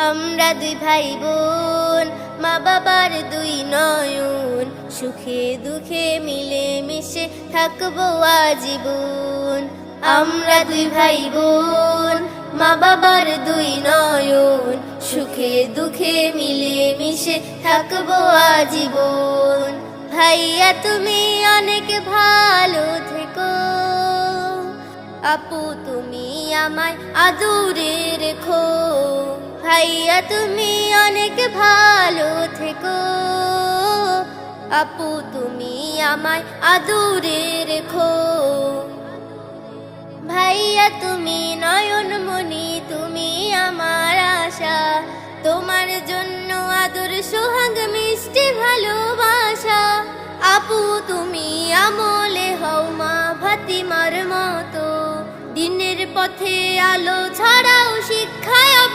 আমরা দুই ভাই বোন, মা বাবার দুই নয়ন, সুখে দুঃখে মিলে মিশে থাকবো আজীবন। আমরা দুই ভাই বোন, মা বাবার দুই নয়ন, সুখে দুঃখে মিলে মিশে থাকবো আজীবন। ভাইয়া তুমি অনেক ভালো থেকো, আপু তুমি আমায় আদরে রেখো। ভাইয়া তুমি অনেক ভালো থেকো, আপু তুমি আমায় আদরে রেখো। ভাইয়া তুমি নয়নমণি, তুমি আমার আশা, তোমার জন্য আদর সোহাগ মিষ্টি ভালোবাসা। আপু তুমি আমলে হও মা ফাতিমার মতো, দিনের পথে আলো ছড়াও শিক্ষায়।